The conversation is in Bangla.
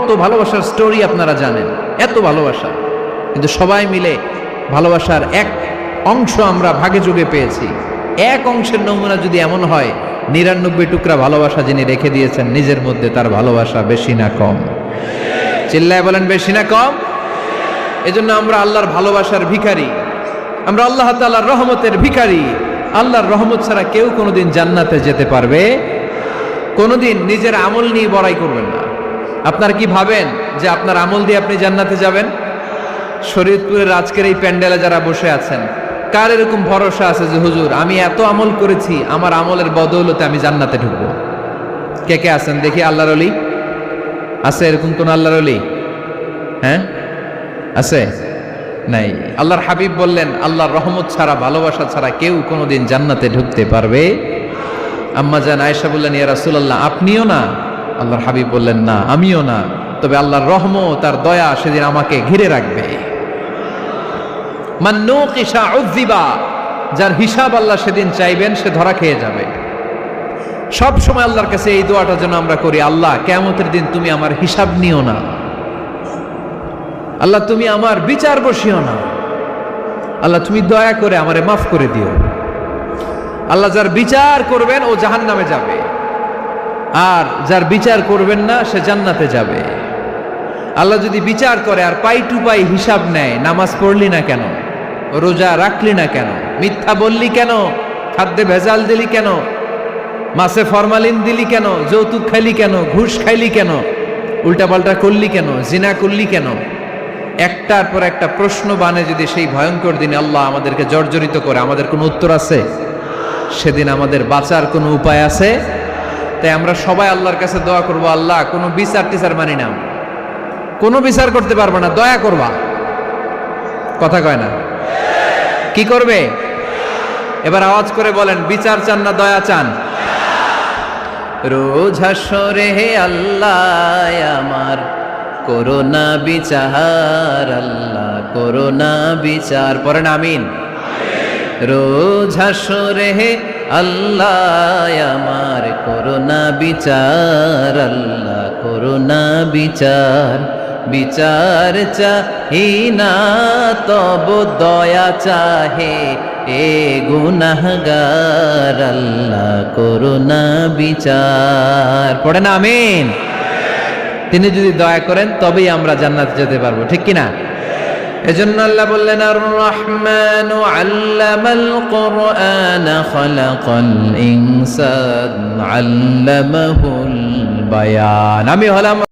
কত ভালোবাসার স্টোরি আপনারা জানেন, এত ভালোবাসা, কিন্তু সবাই মিলে ভালোবাসার এক অংশ আমরা ভাগে যোগে পেয়েছি। এক অংশের নমুনা যদি এমন হয়, 99 টুকরা ভালোবাসা যিনি রেখে দিয়েছেন নিজের মধ্যে, তার ভালোবাসা বেশি না কম? চিল্লায় বলেন বেশি না কম? এজন্য আমরা আল্লাহর ভালোবাসার ভিখারি, আমরা আল্লাহ তাআলার রহমতের ভিখারি। আল্লাহর রহমত ছাড়া কেউ কোনোদিন জান্নাতে যেতে পারবে কোনোদিন নিজের আমল নিয়ে বড়াই করবেন না। আপনারা কি ভাবেন যে আপনার আমল দিয়ে আপনি জান্নাতে যাবেন? শরীয়তপুরের আজকের এই প্যান্ডেলে যারা বসে আছেন, কার এরকম ভরসা আছে যে হুজুর আমি এত আমল করেছি, আমার আমলের বদৌলতে আমি জান্নাতে ঢুকবো? কে কে আছেন দেখি? আল্লাহর ওলি আছে এরকম কোন আল্লাহর ওলি? হ্যাঁ আছে? নাই। আল্লাহর হাবিব বললেন আল্লাহর রহমত ছাড়া, ভালোবাসা ছাড়া কেউ কোনোদিন জান্নাতে ঢুকতে পারবে? আম্মা জান আয়েশা বললেন ইয়া রাসূলুল্লাহ আপনিও না? আল্লাহর হাবিব বললেন না আমিও না, তবে আল্লাহর রহমত আর দয়া সেদিন আমাকে ঘিরে রাখবে। মান নুকিশা উযিবা, যার হিসাব আল্লাহ সেদিন চাইবেন সে ধরা খেয়ে যাবে। সব সময় আল্লাহর কাছে এই দোয়াটা যেন আমরা করি, আল্লাহ কিয়ামতের দিন তুমি আমার হিসাব নিও না, আল্লাহ তুমি আমার বিচার বসিও না, আল্লাহ তুমি দয়া করে আমারে মাফ করে দিও। আল্লাহ যার বিচার করবেন ও জাহান্নামে যাবে, আর যার বিচার করবেন না সে জান্নাতে যাবে। আল্লাহ যদি বিচার করে আর পাই টু পাই হিসাব নেয়, নামাজ পড়লি না কেন, রোজা রাখলি না কেন, মিথ্যা বললি কেন, খাদ্যে ভেজাল দিলি কেন, মাছে ফরমালিন দিলি কেন, যৌতুক খাইলি কেন, ঘুষ খাইলি কেন, উল্টাপাল্টা করলি কেন, জিনা করলি কেন, একটার পর একটা প্রশ্ন বানে যদি সেই ভয়ঙ্কর দিনে আল্লাহ আমাদেরকে জর্জরিত করে, আমাদের কোনো উত্তর আছে? সেদিন আমাদের বাঁচার কোনো উপায় আছে? তাই আমরা সবাই আল্লাহর কাছে দোয়া করবো, আল্লাহ কোনো বিচার টিচার মানি না, কোনো বিচার করতে পারবো না, দয়া করবা। কথা কয় না? কি করবে? এবার আওয়াজ করে বলেন, বিচার চান না দয়া চান? রোজ হাসরে হে আল্লাহ আমার করোনা বিচার, আল্লাহ করোনা বিচার, পড়েন আমিন। রোজ হাসরে হে আল্লাহ আমার করোনা বিচার, আল্লাহ করোনা বিচার, বিচার চাহি না তব দয়া চাহে এ গুনাহগার, আল্লাহ করোনা বিচার, পড়েন আমিন। তিনি যদি দয়া করেন তবেই আমরা জান্নাতে যেতে পারবো, ঠিক কিনা? এজন্য আল্লাহ বললেন আর রহমানু আল্লামাল কুরআন খালাকাল ইনসান আল্লামাহুল বায়ান। আমি হলাম